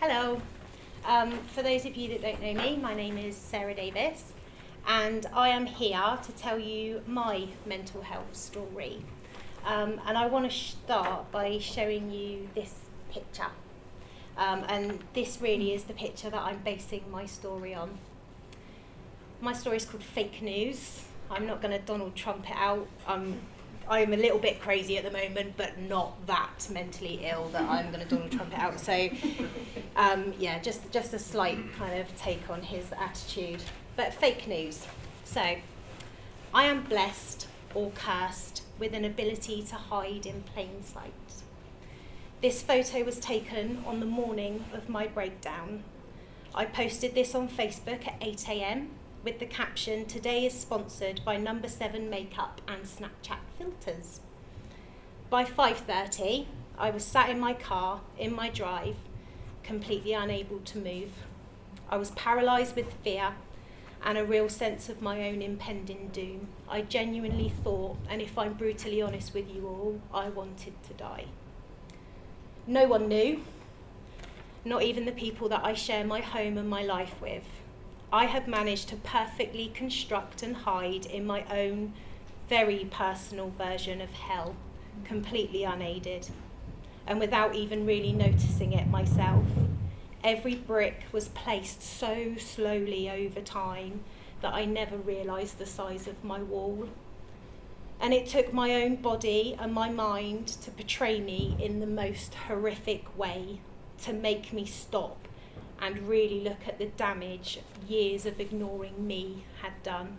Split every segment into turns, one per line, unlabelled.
Hello. For those of you that don't know me, my name is Sarah Davis, and I am here to tell you my mental health story. And I want to start by showing you this picture. And this really is the picture that I'm basing my story on. My story is called Fake News. I'm not going to Donald Trump it out. I'm a little bit crazy at the moment, but not that mentally ill that I'm going to Donald Trump it out. So, just a slight kind of take on his attitude. But fake news. So, I am blessed or cursed with an ability to hide in plain sight. This photo was taken on the morning of my breakdown. I posted this on Facebook at 8 a.m. with the caption, "Today is sponsored by No. 7 Makeup and Snapchat Filters." By 5:30, I was sat in my car, in my drive, completely unable to move. I was paralysed with fear and a real sense of my own impending doom. I genuinely thought, and if I'm brutally honest with you all, I wanted to die. No one knew, not even the people that I share my home and my life with. I had managed to perfectly construct and hide in my own very personal version of hell, completely unaided, and without even really noticing it myself. Every brick was placed so slowly over time that I never realised the size of my wall. And it took my own body and my mind to portray me in the most horrific way, to make me stop and really look at the damage years of ignoring me had done.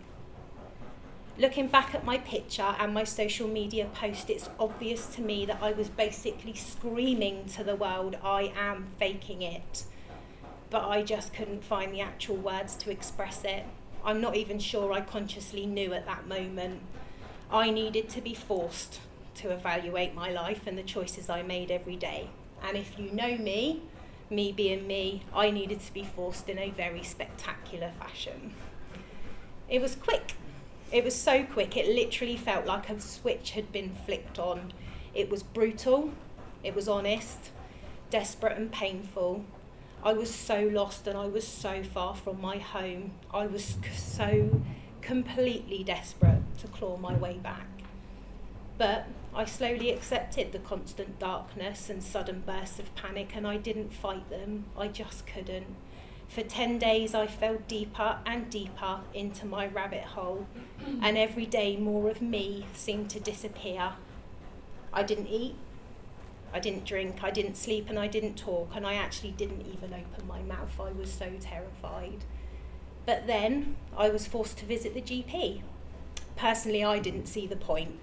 Looking back at my picture and my social media post, it's obvious to me that I was basically screaming to the world, I am faking it. But I just couldn't find the actual words to express it. I'm not even sure I consciously knew at that moment. I needed to be forced to evaluate my life and the choices I made every day. And if you know me being me, I needed to be forced in a very spectacular fashion. It was quick. It was so quick, it literally felt like a switch had been flicked on. It was brutal, it was honest, desperate and painful. I was so lost and I was so far from my home. I was so completely desperate to claw my way back. But I slowly accepted the constant darkness and sudden bursts of panic, and I didn't fight them. I just couldn't. For 10 days I fell deeper and deeper into my rabbit hole, and every day more of me seemed to disappear. I didn't eat, I didn't drink, I didn't sleep, and I didn't talk, and I actually didn't even open my mouth. I was so terrified. But then I was forced to visit the GP. Personally, I didn't see the point.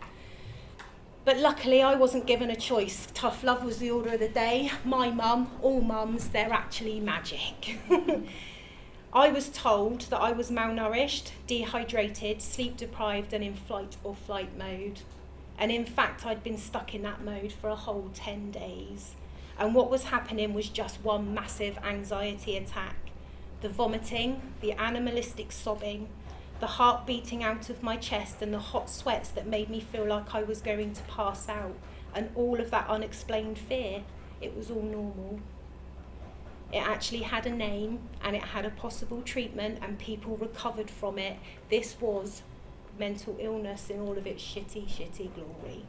But luckily I wasn't given a choice. Tough love was the order of the day. My mum, all mums, they're actually magic. I was told that I was malnourished, dehydrated, sleep deprived and in fight or flight mode. And in fact, I'd been stuck in that mode for a whole 10 days. And what was happening was just one massive anxiety attack. The vomiting, the animalistic sobbing, the heart beating out of my chest and the hot sweats that made me feel like I was going to pass out, and all of that unexplained fear, it was all normal. It actually had a name and it had a possible treatment and people recovered from it. This was mental illness in all of its shitty glory.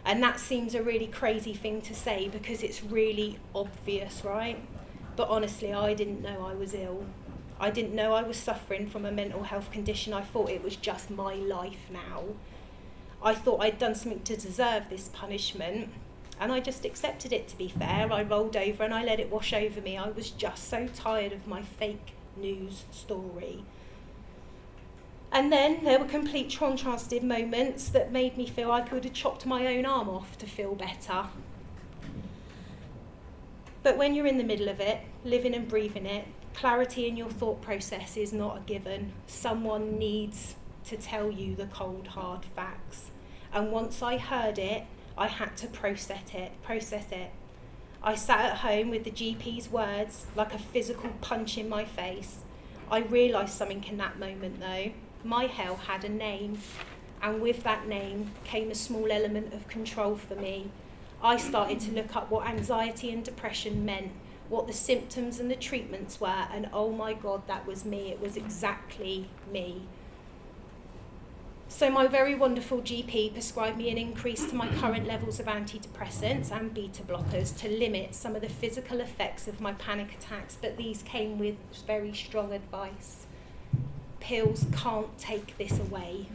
And that seems a really crazy thing to say because it's really obvious, right? But honestly, I didn't know I was ill. I didn't know I was suffering from a mental health condition. I thought it was just my life now. I thought I'd done something to deserve this punishment, and I just accepted it, to be fair. I rolled over and I let it wash over me. I was just so tired of my fake news story. And then there were complete contrasted moments that made me feel I could have chopped my own arm off to feel better. But when you're in the middle of it, living and breathing it, clarity in your thought process is not a given. Someone needs to tell you the cold, hard facts. And once I heard it, I had to process it. I sat at home with the GP's words like a physical punch in my face. I realised something in that moment though. My hell had a name, and with that name came a small element of control for me. I started to look up what anxiety and depression meant, what the symptoms and the treatments were, and oh my God, that was me. It was exactly me. So my very wonderful GP prescribed me an increase to my current levels of antidepressants and beta blockers to limit some of the physical effects of my panic attacks, but these came with very strong advice. Pills can't take this away.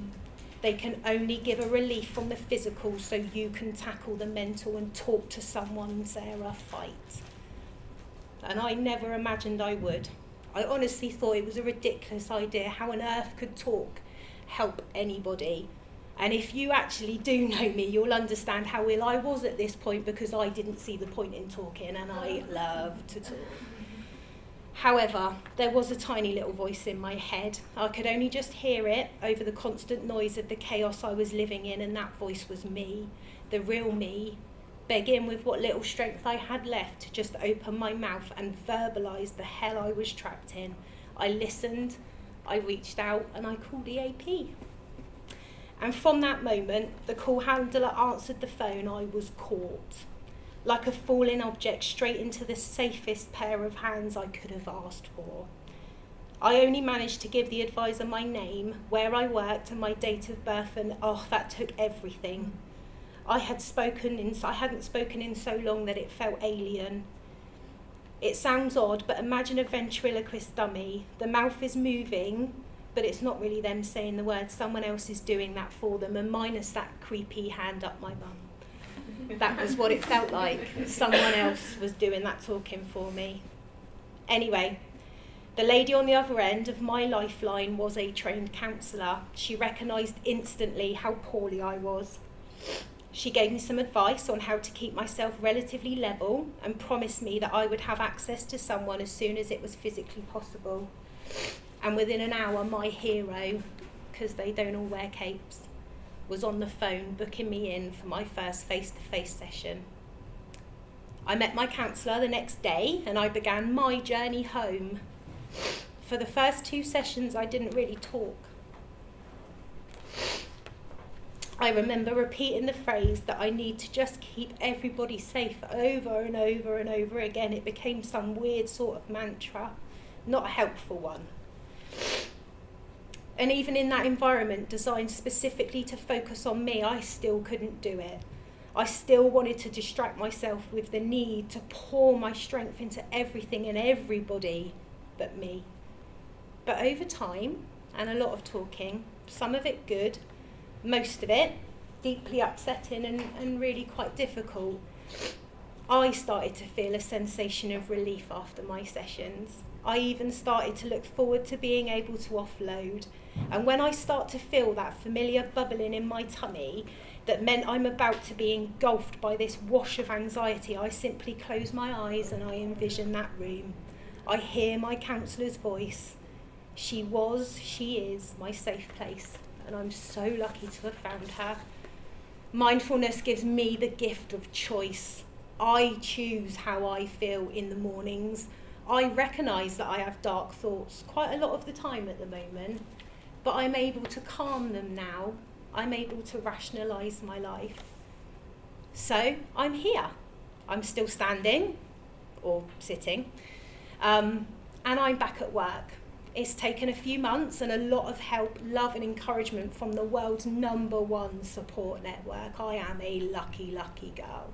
They can only give a relief from the physical so you can tackle the mental and talk to someone, Sarah, fight. And I never imagined I would. I honestly thought it was a ridiculous idea. How on earth could talk help anybody? And if you actually do know me, you'll understand how ill I was at this point, because I didn't see the point in talking, and I love to talk. However, there was a tiny little voice in my head. I could only just hear it over the constant noise of the chaos I was living in, and that voice was me, the real me, begging with what little strength I had left to just open my mouth and verbalise the hell I was trapped in. I listened, I reached out, and I called EAP. And from that moment, the call handler answered the phone. I was caught, like a falling object, straight into the safest pair of hands I could have asked for. I only managed to give the advisor my name, where I worked, and my date of birth, and that took everything. I hadn't spoken in so long that it felt alien. It sounds odd, but imagine a ventriloquist dummy. The mouth is moving, but it's not really them saying the words. Someone else is doing that for them, and minus that creepy hand up my bum. That was what it felt like. Someone else was doing that talking for me. Anyway, the lady on the other end of my lifeline was a trained counsellor. She recognised instantly how poorly I was. She gave me some advice on how to keep myself relatively level and promised me that I would have access to someone as soon as it was physically possible. And within an hour, my hero, because they don't all wear capes, was on the phone booking me in for my first face-to-face session. I met my counsellor the next day and I began my journey home. For the first 2 sessions, I didn't really talk. I remember repeating the phrase that I need to just keep everybody safe over and over and over again. It became some weird sort of mantra, not a helpful one. And even in that environment designed specifically to focus on me, I still couldn't do it. I still wanted to distract myself with the need to pour my strength into everything and everybody but me. But over time, and a lot of talking, some of it good, most of it deeply upsetting and really quite difficult, I started to feel a sensation of relief after my sessions. I even started to look forward to being able to offload. And when I start to feel that familiar bubbling in my tummy that meant I'm about to be engulfed by this wash of anxiety, I simply close my eyes and I envision that room. I hear my counsellor's voice. She is my safe place, and I'm so lucky to have found her. Mindfulness gives me the gift of choice. I choose how I feel in the mornings. I recognise that I have dark thoughts quite a lot of the time at the moment, but I'm able to calm them now. I'm able to rationalise my life. So I'm here. I'm still standing, or sitting, and I'm back at work. It's taken a few months and a lot of help, love and encouragement from the world's #1 support network. I am a lucky, lucky girl.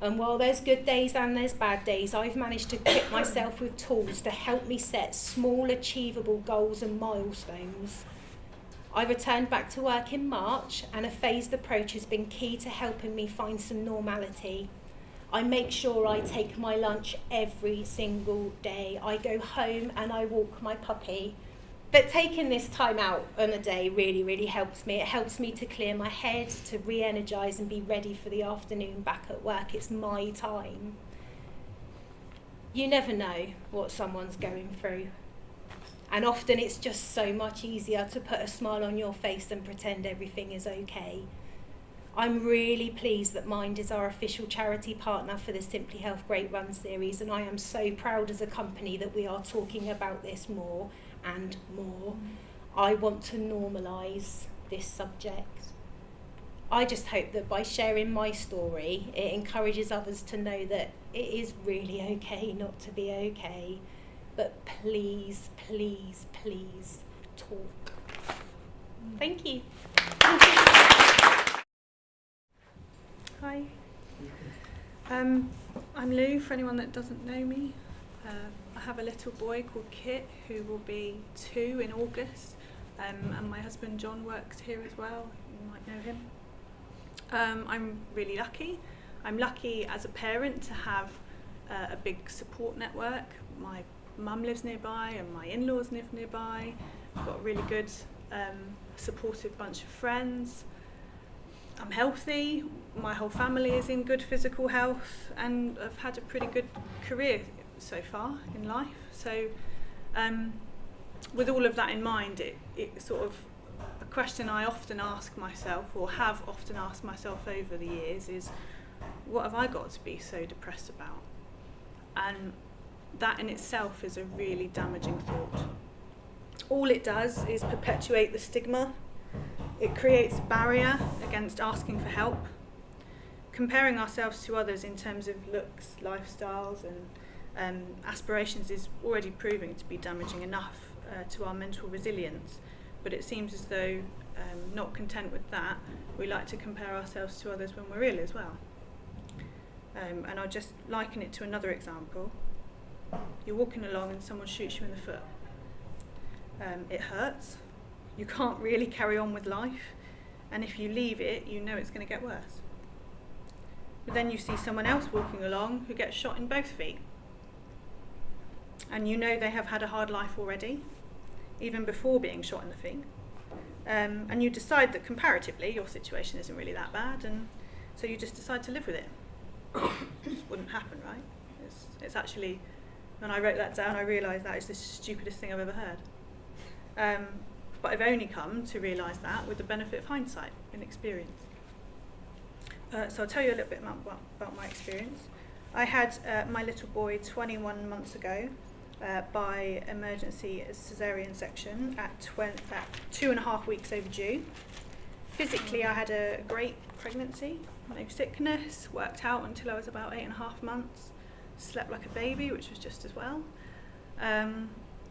And while there's good days and there's bad days, I've managed to equip myself with tools to help me set small, achievable goals and milestones. I returned back to work in March, and a phased approach has been key to helping me find some normality. I make sure I take my lunch every single day. I go home and I walk my puppy. But taking this time out on a day really, really helps me. It helps me to clear my head, to re-energise and be ready for the afternoon back at work. It's my time. You never know what someone's going through. And often it's just so much easier to put a smile on your face and pretend everything is okay. I'm really pleased that Mind is our official charity partner for the Simply Health Great Run series, and I am so proud as a company that we are talking about this more and more. I want to normalise this subject. I just hope that by sharing my story, it encourages others to know that it is really okay not to be okay. But please, please, please talk. Thank you.
Hi. I'm Lou, for anyone that doesn't know me. I have a little boy called Kit who will be 2 in August, and my husband John works here as well. You might know him. I'm really lucky. I'm lucky as a parent to have a big support network. My mum lives nearby and my in-laws live nearby. I've got a really good supportive bunch of friends. I'm healthy, my whole family is in good physical health, and I've had a pretty good career so far in life. So with all of that in mind, it sort of, a question I often ask myself, or have often asked myself over the years, is what have I got to be so depressed about? And that in itself is a really damaging thought. All it does is perpetuate the stigma. It creates a barrier against asking for help. Comparing ourselves to others in terms of looks, lifestyles and aspirations is already proving to be damaging enough to our mental resilience. But it seems as though, not content with that, we like to compare ourselves to others when we're ill as well. And I'll just liken it to another example. You're walking along and someone shoots you in the foot. It hurts. You can't really carry on with life, and if you leave it, you know it's going to get worse. But then you see someone else walking along who gets shot in both feet, and you know they have had a hard life already, even before being shot in the feet, and you decide that comparatively your situation isn't really that bad, and so you just decide to live with it. It just wouldn't happen, right? It's actually, when I wrote that down, I realised that is the stupidest thing I've ever heard. But I've only come to realise that with the benefit of hindsight and experience. So I'll tell you a little bit about my experience. I had my little boy 21 months ago by emergency caesarean section at 2.5 weeks overdue. Physically, I had a great pregnancy, no sickness, worked out until I was about 8.5 months, slept like a baby, which was just as well.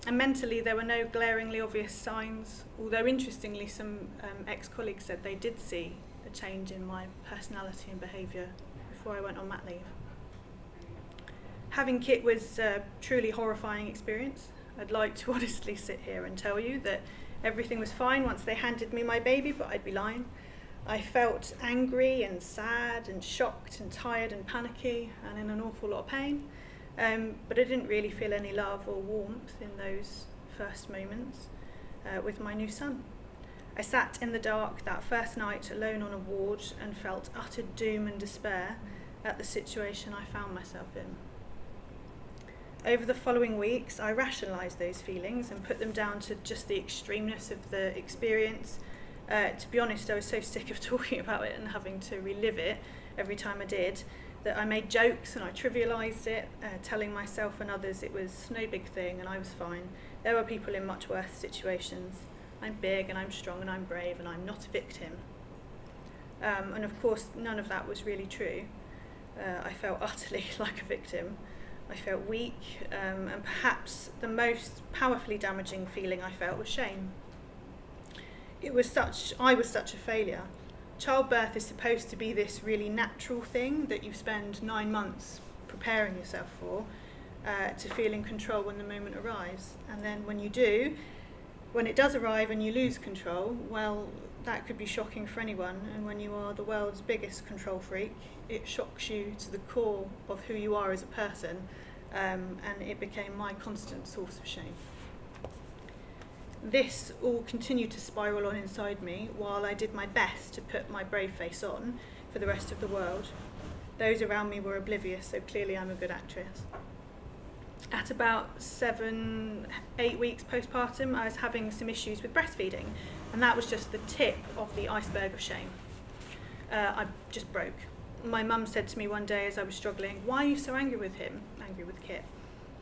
And mentally, there were no glaringly obvious signs, although interestingly, some ex-colleagues said they did see a change in my personality and behaviour before I went on mat leave. Having Kit was a truly horrifying experience. I'd like to honestly sit here and tell you that everything was fine once they handed me my baby, but I'd be lying. I felt angry and sad and shocked and tired and panicky and in an awful lot of pain. But I didn't really feel any love or warmth in those first moments with my new son. I sat in the dark that first night alone on a ward and felt utter doom and despair at the situation I found myself in. Over the following weeks, I rationalised those feelings and put them down to just the extremeness of the experience. To be honest, I was so sick of talking about it and having to relive it every time I did, that I made jokes and I trivialised it, telling myself and others it was no big thing and I was fine. There were people in much worse situations. I'm big and I'm strong and I'm brave and I'm not a victim. And of course, none of that was really true. I felt utterly like a victim. I felt weak, and perhaps the most powerfully damaging feeling I felt was shame. I was such a failure. Childbirth is supposed to be this really natural thing that you spend 9 months preparing yourself for, to feel in control when the moment arrives. And then when you do, when it does arrive and you lose control, well, that could be shocking for anyone. And when you are the world's biggest control freak, it shocks you to the core of who you are as a person, and it became my constant source of shame. This all continued to spiral on inside me while I did my best to put my brave face on for the rest of the world. Those around me were oblivious, so clearly I'm a good actress. At about 7-8 weeks postpartum, I was having some issues with breastfeeding, and that was just the tip of the iceberg of shame. I just broke. My mum said to me one day as I was struggling, "Why are you so angry with him?" Angry with Kit.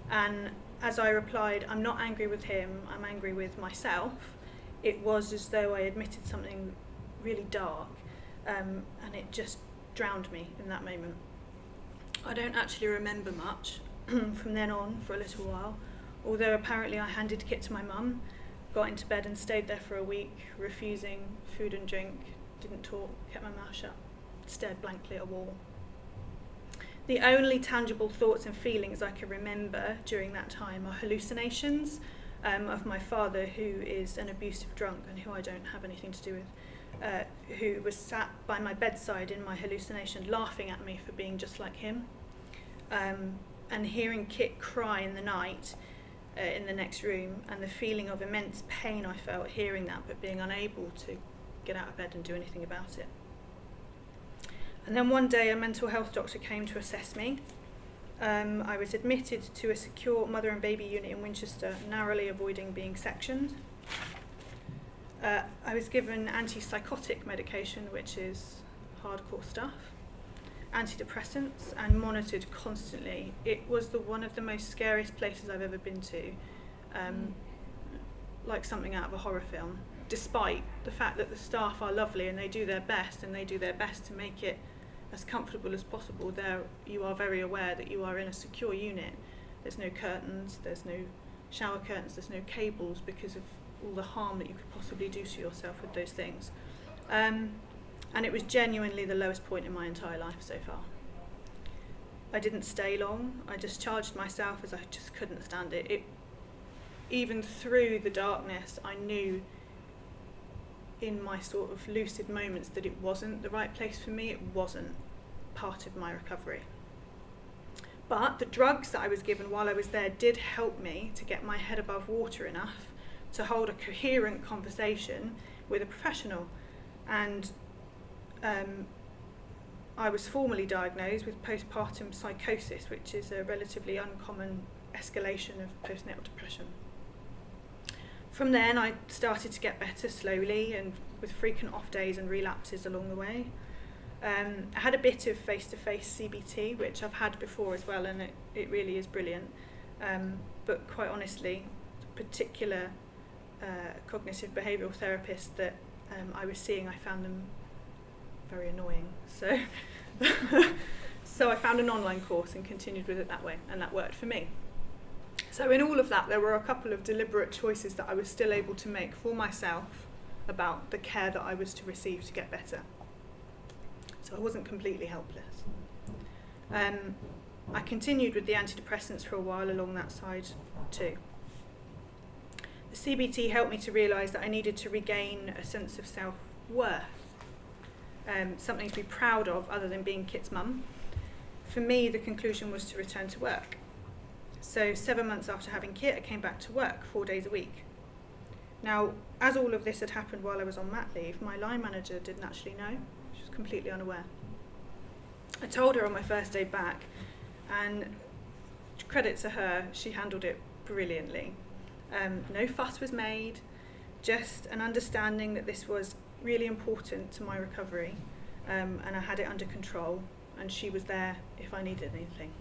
And as I replied, "I'm not angry with him, I'm angry with myself," it was as though I admitted something really dark. and it just drowned me in that moment. I don't actually remember much from then on for a little while, although apparently I handed Kit to my mum, got into bed and stayed there for a week, refusing food and drink, didn't talk, kept my mouth shut, stared blankly at a wall. The only tangible thoughts and feelings I can remember during that time are hallucinations of my father, who is an abusive drunk and who I don't have anything to do with, who was sat by my bedside in my hallucination laughing at me for being just like him, and hearing Kit cry in the night in the next room, and the feeling of immense pain I felt hearing that but being unable to get out of bed and do anything about it. And then one day a mental health doctor came to assess me. I was admitted to a secure mother and baby unit in Winchester, narrowly avoiding being sectioned. I was given antipsychotic medication, which is hardcore stuff, antidepressants, and monitored constantly. It was one of the most scariest places I've ever been to, like something out of a horror film, despite the fact that the staff are lovely and they do their best to make it as comfortable as possible. There you are very aware that you are in a secure unit. There's no curtains, there's no shower curtains, there's no cables because of all the harm that you could possibly do to yourself with those things. And it was genuinely the lowest point in my entire life so far. I didn't stay long. I discharged myself as I just couldn't stand it. Even through the darkness, I knew in my sort of lucid moments that it wasn't the right place for me. It wasn't part of my recovery. But the drugs that I was given while I was there did help me to get my head above water enough to hold a coherent conversation with a professional. And I was formally diagnosed with postpartum psychosis, which is a relatively uncommon escalation of postnatal depression. From then, I started to get better slowly and with frequent off days and relapses along the way. I had a bit of face-to-face CBT, which I've had before as well, and it really is brilliant. But quite honestly, particular cognitive behavioural therapists that I was seeing, I found them very annoying. So, so I found an online course and continued with it that way, and that worked for me. So in all of that, there were a couple of deliberate choices that I was still able to make for myself about the care that I was to receive to get better. So I wasn't completely helpless. I continued with the antidepressants for a while along that side too. The CBT helped me to realise that I needed to regain a sense of self-worth, something to be proud of other than being Kit's mum. For me, the conclusion was to return to work. So 7 months after having Kit, I came back to work 4 days a week. Now, as all of this had happened while I was on mat leave, my line manager didn't actually know. She was completely unaware. I told her on my first day back, and credit to her, she handled it brilliantly. No fuss was made, just an understanding that this was really important to my recovery, and I had it under control, and she was there if I needed anything.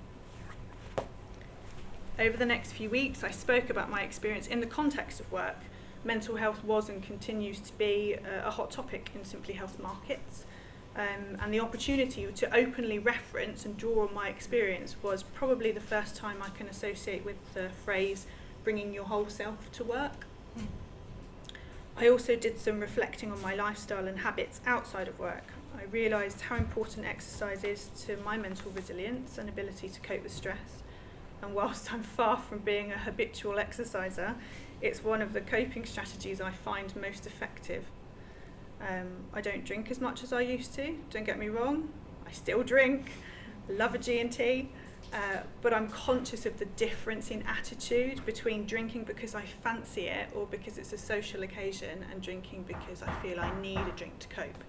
Over the next few weeks, I spoke about my experience in the context of work. Mental health was and continues to be a hot topic in Simply Health markets, and the opportunity to openly reference and draw on my experience was probably the first time I can associate with the phrase bringing your whole self to work. I also did some reflecting on my lifestyle and habits outside of work. I realised how important exercise is to my mental resilience and ability to cope with stress. And whilst I'm far from being a habitual exerciser, it's one of the coping strategies I find most effective. I don't drink as much as I used to, don't get me wrong. I still drink, love a G&T, but I'm conscious of the difference in attitude between drinking because I fancy it or because it's a social occasion, and drinking because I feel I need a drink to cope.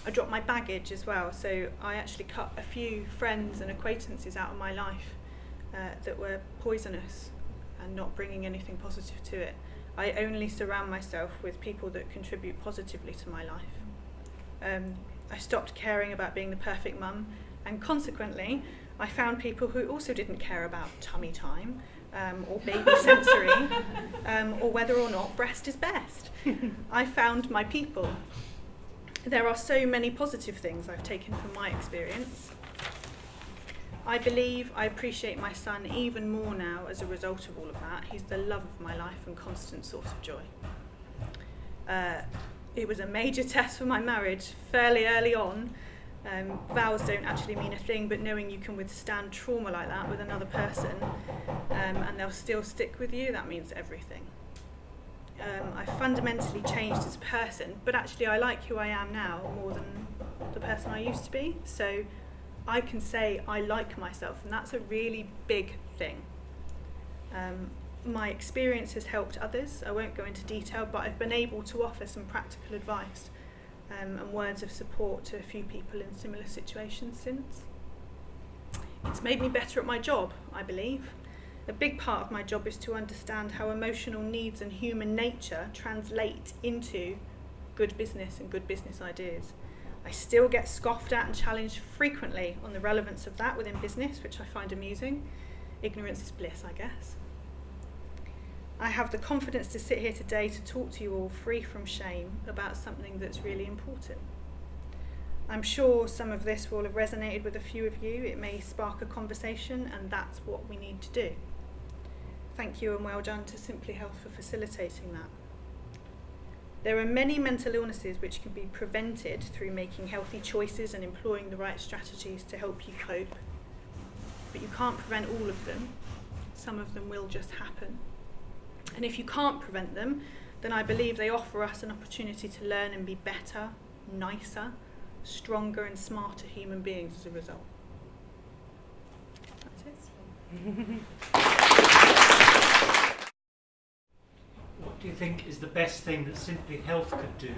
I dropped my baggage as well, so I actually cut a few friends and acquaintances out of my life that were poisonous and not bringing anything positive to it. I only surround myself with people that contribute positively to my life. I stopped caring about being the perfect mum, and consequently, I found people who also didn't care about tummy time, or baby sensory, or whether or not breast is best. I found my people. There are so many positive things I've taken from my experience. I believe I appreciate my son even more now as a result of all of that. He's the love of my life and constant source of joy. It was a major test for my marriage fairly early on. Vows don't actually mean a thing, but knowing you can withstand trauma like that with another person and they'll still stick with you, that means everything. I fundamentally changed as a person, but actually I like who I am now more than the person I used to be. So I can say I like myself, and that's a really big thing. My experience has helped others. I won't go into detail, but I've been able to offer some practical advice and words of support to a few people in similar situations since. It's made me better at my job, I believe. A big part of my job is to understand how emotional needs and human nature translate into good business and good business ideas. I still get scoffed at and challenged frequently on the relevance of that within business, which I find amusing. Ignorance is bliss, I guess. I have the confidence to sit here today to talk to you all free from shame about something that's really important. I'm sure some of this will have resonated with a few of you. It may spark a conversation, and that's what we need to do. Thank you and well done to Simply Health for facilitating that. There are many mental illnesses which can be prevented through making healthy choices and employing the right strategies to help you cope. But you can't prevent all of them. Some of them will just happen. And if you can't prevent them, then I believe they offer us an opportunity to learn and be better, nicer, stronger and smarter human beings as a result. That's it.
What do you think is the best thing that Simply Health could do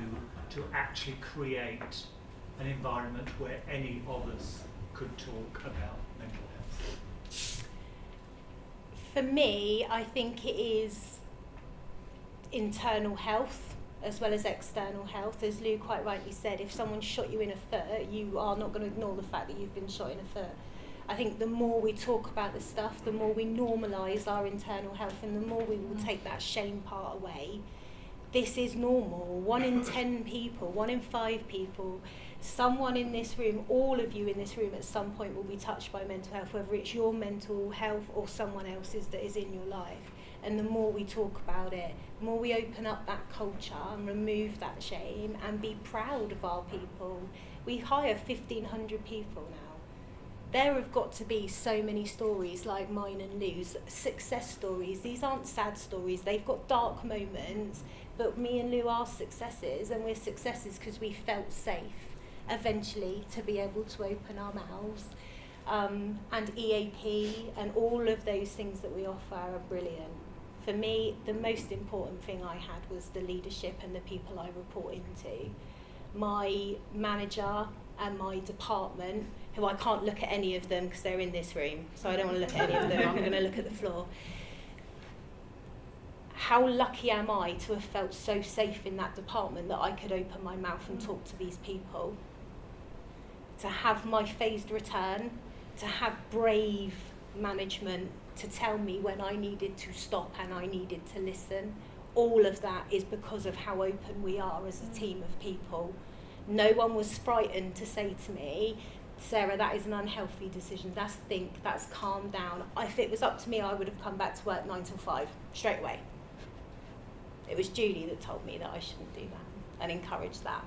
to actually create an environment where any of us could talk about mental health?
For me, I think it is internal health as well as external health. As Lou quite rightly said, if someone shot you in a foot, you are not going to ignore the fact that you've been shot in a foot. I think the more we talk about this stuff, the more we normalise our internal health, and the more we will take that shame part away. This is normal. 1 in 10 people, 1 in 5 people, someone in this room, all of you in this room at some point will be touched by mental health, whether it's your mental health or someone else's that is in your life. And the more we talk about it, the more we open up that culture and remove that shame and be proud of our people. We hire 1,500 people now. There have got to be so many stories like mine and Lou's, success stories. These aren't sad stories, they've got dark moments, but me and Lou are successes, and we're successes because we felt safe eventually to be able to open our mouths. And EAP and all of those things that we offer are brilliant. For me, the most important thing I had was the leadership and the people I report into. My manager and my department, who I can't look at any of them because they're in this room, so I don't want to look at any of them, I'm going to look at the floor. How lucky am I to have felt so safe in that department that I could open my mouth and talk to these people? To have my phased return, to have brave management to tell me when I needed to stop and I needed to listen. All of that is because of how open we are as a team of people. No one was frightened to say to me, Sarah, that is an unhealthy decision. That's think, that's calm down. If it was up to me, I would have come back to work 9 till 5, straight away. It was Julie that told me that I shouldn't do that and encouraged that.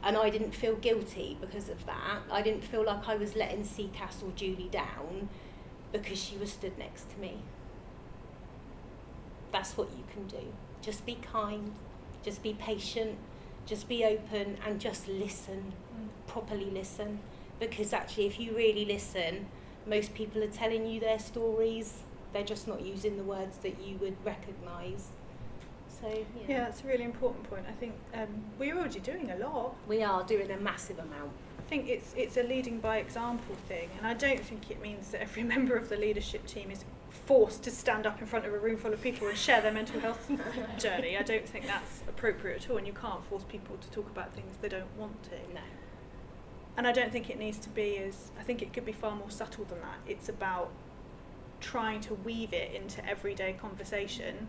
And I didn't feel guilty because of that. I didn't feel like I was letting CCAS or Julie down because she was stood next to me. That's what you can do. Just be kind, just be patient, just be open, and just listen, properly listen. Because actually, if you really listen, most people are telling you their stories, they're just not using the words that you would recognise. So,
Yeah, that's a really important point. I think we're already doing a lot.
We are doing a massive amount.
I think it's a leading by example thing, and I don't think it means that every member of the leadership team is forced to stand up in front of a room full of people and share their mental health journey. I don't think that's appropriate at all, and you can't force people to talk about things they don't want to.
No.
And I don't think it needs to be I think it could be far more subtle than that. It's about trying to weave it into everyday conversation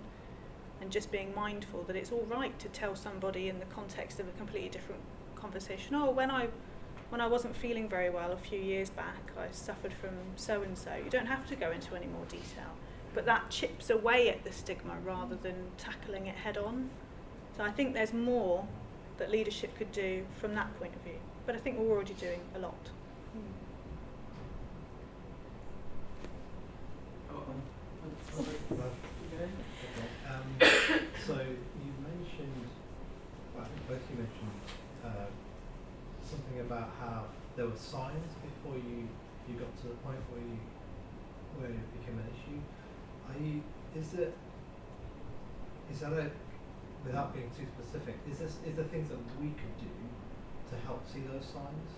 and just being mindful that it's all right to tell somebody in the context of a completely different conversation. Oh, when I wasn't feeling very well a few years back, I suffered from so and so. You don't have to go into any more detail, but that chips away at the stigma rather than tackling it head on. So I think there's more that leadership could do from that point of view, but I think we're already doing a lot.
So you mentioned, well, I think both you mentioned something about how there were signs before you got to the point where it became an issue. Is that a, without being too specific, is there things that we could do to help see those signs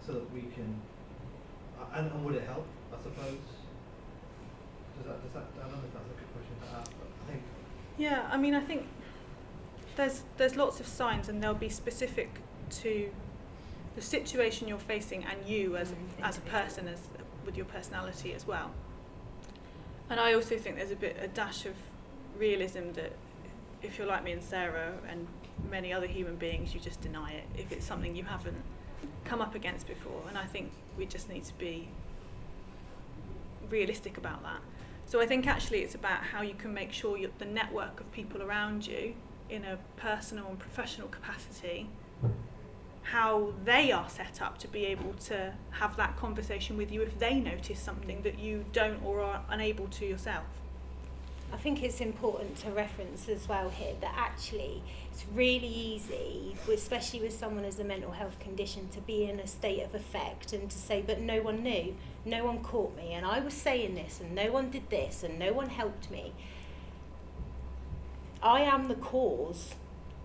so that we can, and would it help, I suppose? Does that, I don't know if that's a good question to ask, but I think.
Yeah, I mean, I think there's lots of signs, and they'll be specific to the situation you're facing and you as a person, as with your personality as well. And I also think there's a dash of realism that if you're like me and Sarah and many other human beings, you just deny it if it's something you haven't come up against before. And I think we just need to be realistic about that. So I think actually it's about how you can make sure the network of people around you in a personal and professional capacity, how they are set up to be able to have that conversation with you if they notice something that you don't or are unable to yourself.
I think it's important to reference as well here that actually it's really easy, especially with someone with a mental health condition, to be in a state of affect and to say, but no one knew, no one caught me, and I was saying this and no one did this and no one helped me. I am the cause.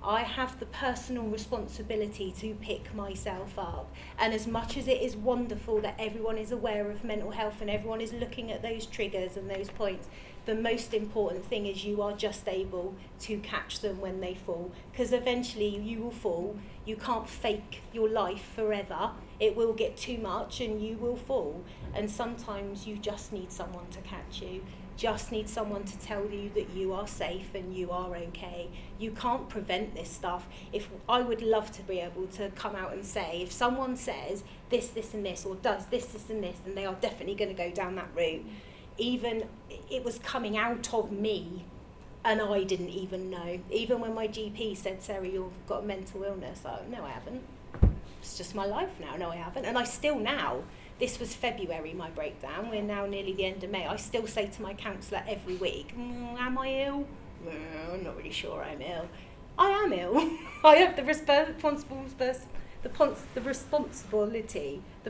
I have the personal responsibility to pick myself up. And as much as it is wonderful that everyone is aware of mental health and everyone is looking at those triggers and those points, the most important thing is you are just able to catch them when they fall. Because eventually you will fall. You can't fake your life forever. It will get too much and you will fall. And sometimes you just need someone to catch you. Just need someone to tell you that you are safe and you are okay. You can't prevent this stuff. If I would love to be able to come out and say, if someone says this, this and this, or does this, this and this, then they are definitely going to go down that route. Even it was coming out of me and I didn't even know. Even when my GP said, Sarah, you've got a mental illness. No, I haven't. It's just my life now. No, I haven't. And I still now, this was February, my breakdown. We're now nearly the end of May. I still say to my counsellor every week, am I ill? I'm not really sure I'm ill. I am ill. I have the responsibility, the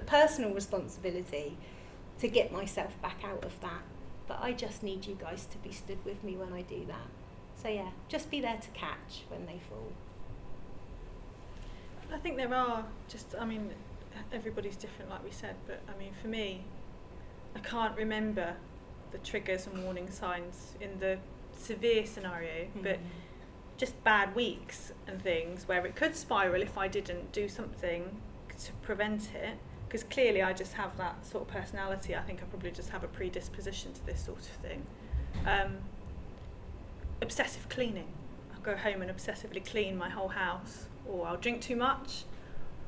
personal responsibility to get myself back out of that. But I just need you guys to be stood with me when I do that. So yeah, just be there to catch when they fall.
I think there are everybody's different, like we said, but I mean, for me, I can't remember the triggers and warning signs in the severe scenario, but just bad weeks and things where it could spiral if I didn't do something to prevent it. Because clearly I just have that sort of personality. I think I probably just have a predisposition to this sort of thing. Obsessive cleaning. I'll go home and obsessively clean my whole house, or I'll drink too much,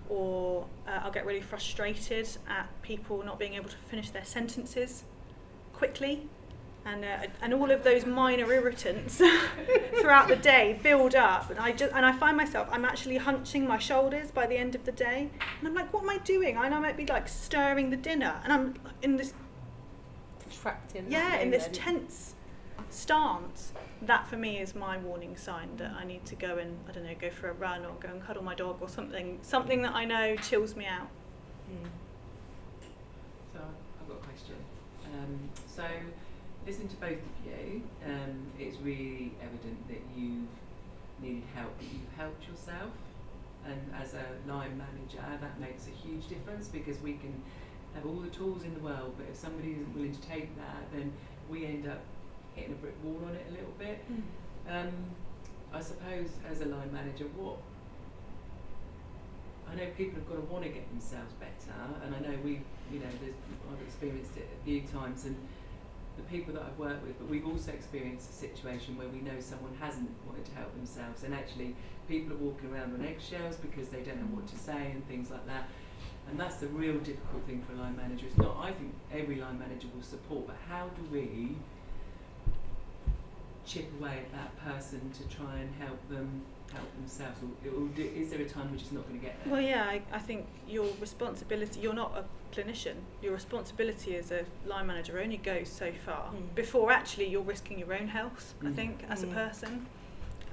or I'll get really frustrated at people not being able to finish their sentences quickly, and all of those minor irritants throughout the day build up, and I find myself, I'm actually hunching my shoulders by the end of the day, and I'm like, what am I doing? I might be like stirring the dinner, and I'm in this
trapped in
in this tense stance. That for me is my warning sign that I need to go and, I don't know, go for a run or go and cuddle my dog or something that I know chills me out.
So I've got a question. So listening to both of you, it's really evident that you've needed help, but you've helped yourself, and as a line manager that makes a huge difference, because we can have all the tools in the world, but if somebody isn't willing to take that, then we end up hitting a brick wall on it a little bit. I suppose as a line manager, I know people have got to want to get themselves better, and I know I've experienced it a few times, and the people that I've worked with, but we've also experienced a situation where we know someone hasn't wanted to help themselves, and actually people are walking around on eggshells because they don't know what to say and things like that. And that's the real difficult thing for a line manager. It's not, I think every line manager will support, but how do we chip away at that person to try and help them help themselves? Or is there a time we're just not going to get there?
Well, yeah, I think your responsibility, you're not a clinician, your responsibility as a line manager only goes so far before actually you're risking your own health, I think, as a person.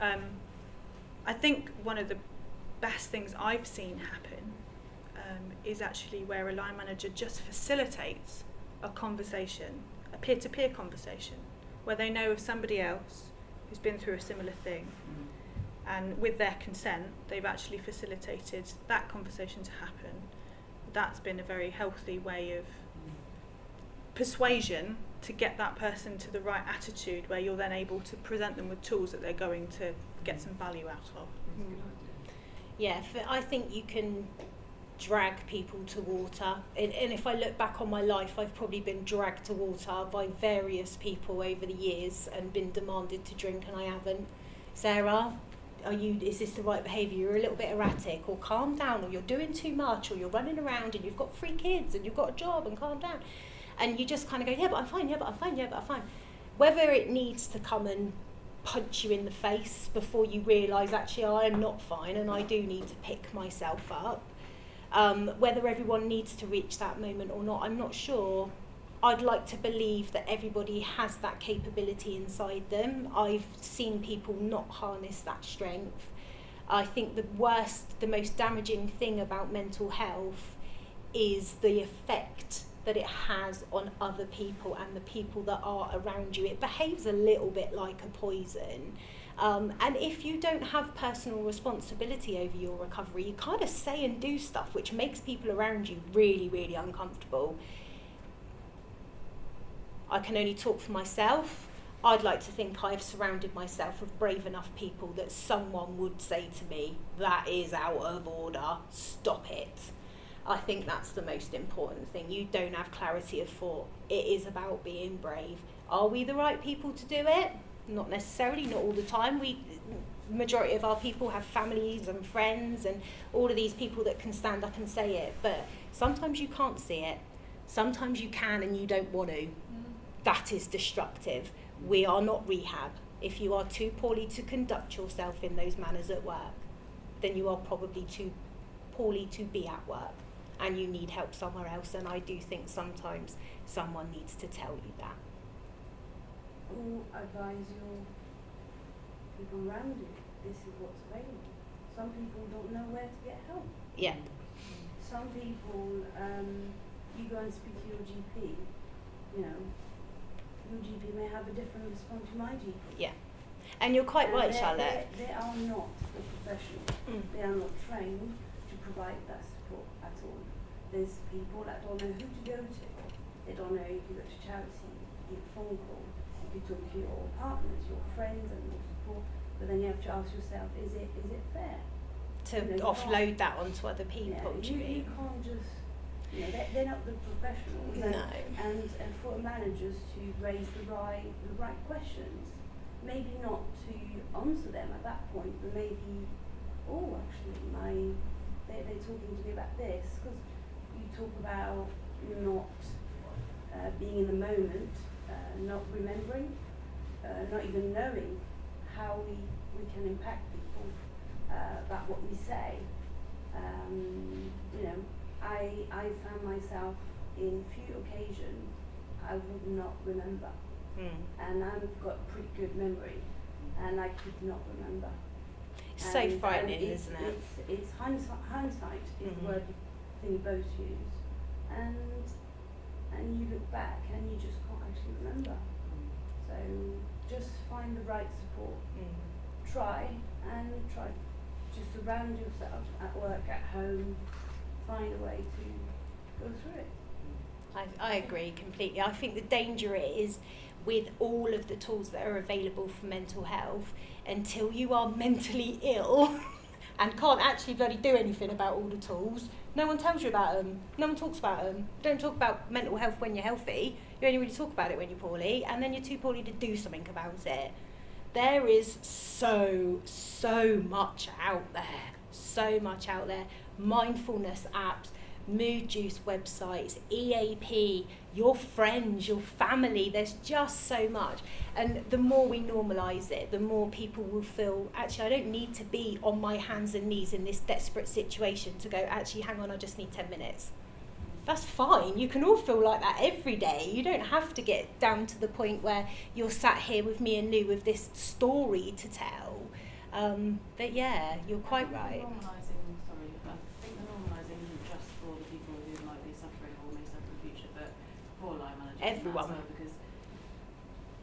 I think one of the best things I've seen happen is actually where a line manager just facilitates a conversation, a peer-to-peer conversation, where they know of somebody else who's been through a similar thing, and with their consent, they've actually facilitated that conversation to happen. That's been a very healthy way of persuasion to get that person to the right attitude, where you're then able to present them with tools that they're going to get some value out of.
Yeah, I think you can drag people to water, and if I look back on my life, I've probably been dragged to water by various people over the years and been demanded to drink, and I haven't. Sarah, is this the right behaviour? You're a little bit erratic, or calm down, or you're doing too much, or you're running around and you've got 3 kids and you've got a job, and calm down. And you just kind of go, yeah, but I'm fine, yeah, but I'm fine, yeah, but I'm fine. Whether it needs to come and punch you in the face before you realise, actually, I am not fine and I do need to pick myself up. Whether everyone needs to reach that moment or not, I'm not sure. I'd like to believe that everybody has that capability inside them. I've seen people not harness that strength. I think the most damaging thing about mental health is the effect that it has on other people and the people that are around you. It behaves a little bit like a poison. And if you don't have personal responsibility over your recovery, you kind of say and do stuff which makes people around you really, really uncomfortable. I can only talk for myself. I'd like to think I've surrounded myself with brave enough people that someone would say to me, that is out of order, stop it. I think that's the most important thing. You don't have clarity of thought. It is about being brave. Are we the right people to do it? Not necessarily, not all the time. Majority of our people have families and friends and all of these people that can stand up and say it, but sometimes you can't see it. Sometimes you can and you don't want to. That is destructive. We are not rehab. If you are too poorly to conduct yourself in those manners at work, then you are probably too poorly to be at work and you need help somewhere else, and I do think sometimes someone needs to tell you that.
Or advise your people around you, this is what's available. Some people don't know where to get help.
Yeah.
Some people, you go and speak to your GP, you know, your GP may have a different response to my GP.
Yeah. And you're quite right,
they're-
Charlotte.
They are not a professional. They are not trained to provide that support at all. There's people that don't know who to go to. They don't know if you go to charity, you get a phone call, you talk to your partners, your friends and your support, but then you have to ask yourself, is it fair?
To
You know, you
offload that onto other people, do you
you
mean?
can't just, you know, they're not the professionals.
No.
And for managers to raise the right questions, maybe not to answer them at that point, but maybe, actually, they're talking to me about this, because you talk about not being in the moment, not remembering, not even knowing how we can impact people about what we say. You know, I found myself in few occasions I would not remember, and I've got pretty good memory, and I could not remember.
It's so frightening,
it's,
isn't it?
It's hindsight is the word thing you both use, and you look back and you just can't actually remember. So just find the right support. Try to surround yourself at work, at home. Find a way to go through it.
I agree completely. I think the danger is with all of the tools that are available for mental health, until you are mentally ill and can't actually bloody do anything about all the tools, No one tells you about them. No one talks about them. Don't talk about mental health when you're healthy. You only really talk about it when you're poorly, and then you're too poorly to do something about it. There is so much out there. So much out there. Mindfulness apps, mood juice websites, EAP, your friends, your family. There's just so much. And the more we normalise it, the more people will feel, actually, I don't need to be on my hands and knees in this desperate situation to go, actually, hang on, I just need 10 minutes. That's fine. You can all feel like that every day. You don't have to get down to the point where you're sat here with me and Lou with this story to tell. But yeah, you're quite right.
I think the normalising isn't just for the people who might be suffering or may suffer in the future, but for line managers
Everyone.
as well, because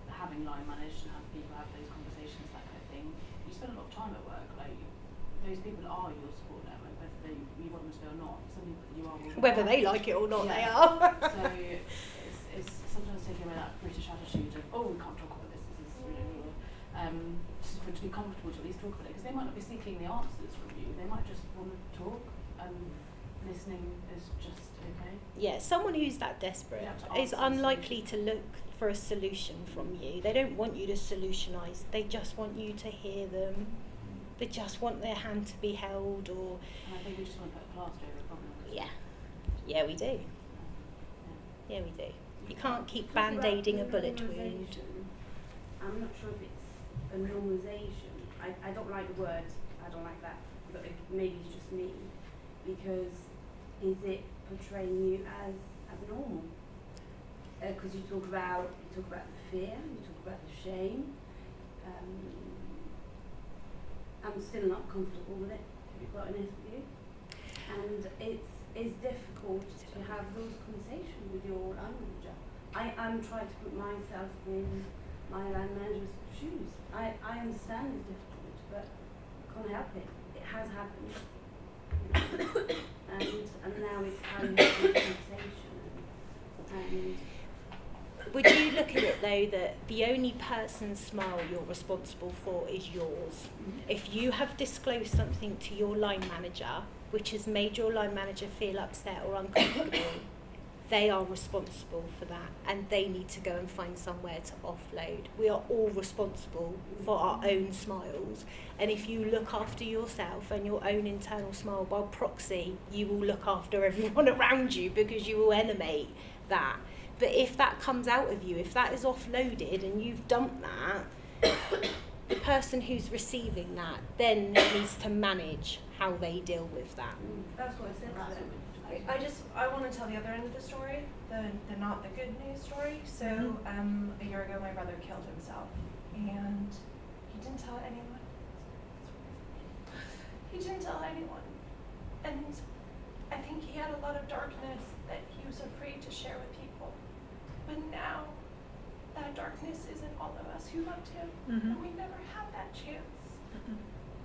having line managed and having people have those conversations, that kind of thing, you spend a lot of time at work. Like, those people are your support network, whether you want them to be or not. Some people you are will
Whether they like it or not, they are.
So it's sometimes taking away that British attitude of, oh, we can't talk about this, this is really just for it to be comfortable to at least talk about it, because they might not be seeking the answers from you, they might just want to talk, and listening is just okay.
Yeah, someone who's that desperate
Yeah, to
is
answer the
unlikely to look for a solution from you. They don't want you to solutionise, they just want you to hear them. They just want their hand to be held, or...
And I think we just want to put a plaster over a problem.
Yeah. Yeah, we do. Yeah, we do. You can't keep band-aiding a bullet wound.
Normalisation, I'm not sure if it's a normalisation. I don't like the word, I don't like that, but maybe it's just me. Because is it portraying you as abnormal? Because you talk about the fear, you talk about the shame. I'm still not comfortable with it, to be quite honest with you. And it's difficult to have those conversations with your line manager. I'm trying to put myself in my line manager's shoes. I understand it's difficult, but I can't help it. It has happened. and now it's how you have the conversation. And
Would you look at it though that the only person's smile you're responsible for is yours? If you have disclosed something to your line manager which has made your line manager feel upset or uncomfortable, they are responsible for that, and they need to go and find somewhere to offload. We are all responsible for our own smiles, and if you look after yourself and your own internal smile by proxy, you will look after everyone around you, because you will animate that. But if that comes out of you, if that is offloaded and you've dumped that, the person who's receiving that then needs to manage how they deal with that.
that's what I said to them.
I want to tell the other end of the story, the not the good news story. So a year ago my brother killed himself, and he didn't tell anyone. And I think he had a lot of darkness that he was afraid to share with people. But now that darkness is in all of us who loved him, and we never had that chance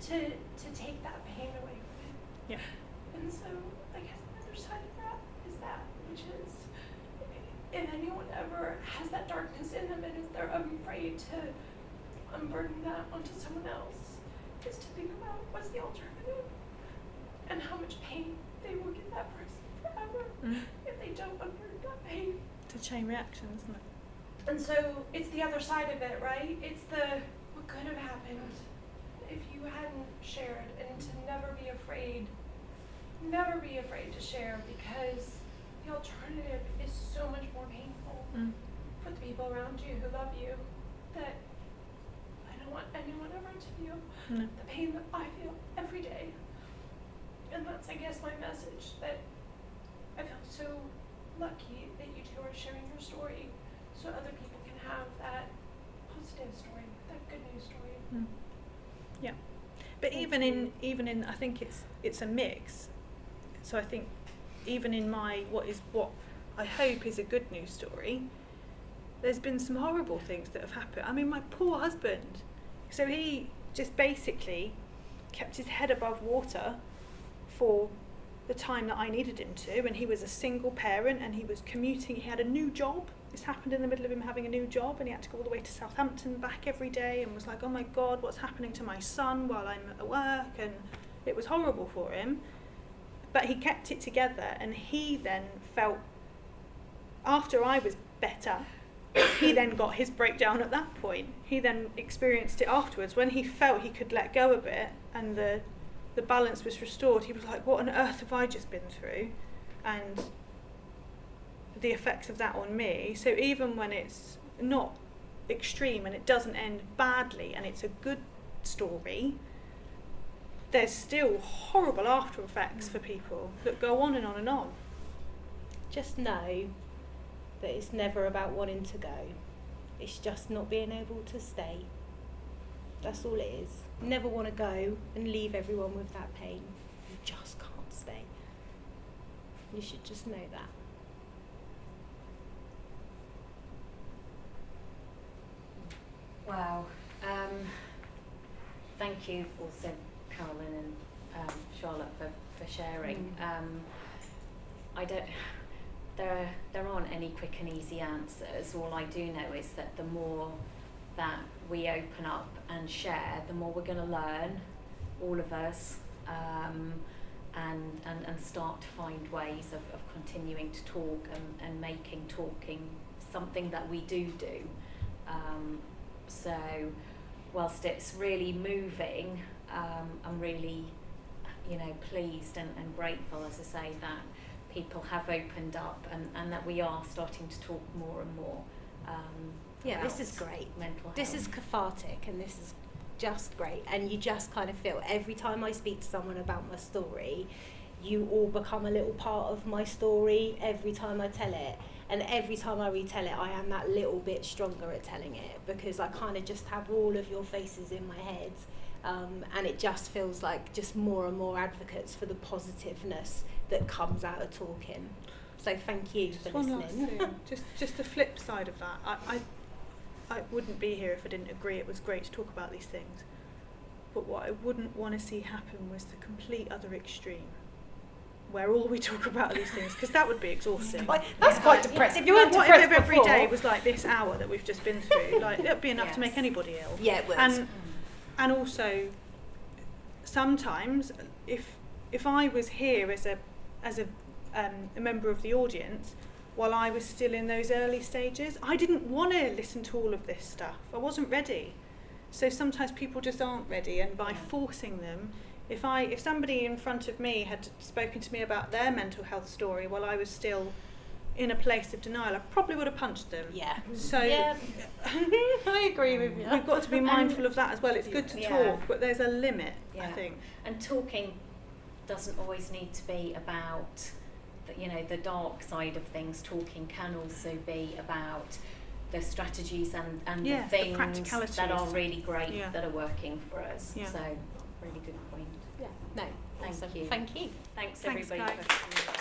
to take that pain away from him.
Yeah.
And so I guess the other side of that, which is if anyone ever has that darkness in them and is they're afraid to unburden that onto someone else, is to think about what's the alternative and how much pain they will give that person forever if they don't unburden that pain.
It's a chain reaction, isn't it?
And so it's the other side of it, right? It's what could have happened if you hadn't shared, and to never be afraid to share, because the alternative is so much more painful for the people around you who love you, that I don't want anyone ever to feel the pain that I feel every day. And that's, I guess, my message, that I feel so lucky that you two are sharing your story so other people can have that positive story, that good news story.
Yeah, but even in I think it's a mix. So I think even in what I hope is a good news story, there's been some horrible things that have happened. I mean, my poor husband. So he just basically kept his head above water for the time that I needed him to, and he was a single parent and he was commuting. He had a new job. This happened in the middle of him having a new job, and he had to go all the way to Southampton back every day, and was like, oh my God, what's happening to my son while I'm at work? And it was horrible for him. But he kept it together, and he then felt, after I was better, he then got his breakdown at that point. He then experienced it afterwards. When he felt he could let go a bit and the balance was restored, he was like, what on earth have I just been through? And the effects of that on me. So even when it's not extreme and it doesn't end badly and it's a good story, there's still horrible after effects for people that go on and on and on.
Just know that it's never about wanting to go. It's just not being able to stay. That's all it is. Never want to go and leave everyone with that pain. You just can't stay. You should just know that.
Wow. Thank you also, Carolyn and Charlotte, for sharing. I don't. There aren't any quick and easy answers. All I do know is that the more that we open up and share, the more we're going to learn, all of us, and start to find ways of continuing to talk and making talking something that we do. So whilst it's really moving, I'm really, pleased and grateful, as I say, that people have opened up and that we are starting to talk more and more.
Yeah, this
about
is great.
Mental health.
This is cathartic, and this is just great. And you just kind of feel every time I speak to someone about my story, you all become a little part of my story every time I tell it. And every time I retell it, I am that little bit stronger at telling it, because I kind of just have all of your faces in my head. And it just feels like just more and more advocates for the positiveness that comes out of talking. So thank you
Just
for
one
listening.
last thing. just the flip side of that. I wouldn't be here if I didn't agree it was great to talk about these things. But what I wouldn't want to see happen was the complete other extreme, where all we talk about are these things, because that would be exhausting.
That's quite depressing. If you weren't
What
depressed
if every
before,
day was like this hour that we've just been through? Like, it'd be enough
Yes.
to make anybody ill.
Yeah, it would.
And also, sometimes if I was here as a member of the audience while I was still in those early stages, I didn't want to listen to all of this stuff. I wasn't ready. So sometimes people just aren't ready, and by forcing them, if somebody in front of me had spoken to me about their mental health story while I was still in a place of denial, I probably would have punched them.
Yeah.
So
Yeah. I agree with you.
we've got to be mindful of that as well. It's good to
Yeah.
talk, but there's a limit, I
Yeah.
think.
And talking doesn't always need to be about the dark side of things. Talking can also be about the strategies and
Yeah,
the
the
things
practicalities.
that are really great,
Yeah.
that are working for us.
Yeah.
So really good point.
Yeah. No.
Thank
Awesome.
you.
Thank you.
Thanks
Thanks,
everybody
guys.
for coming.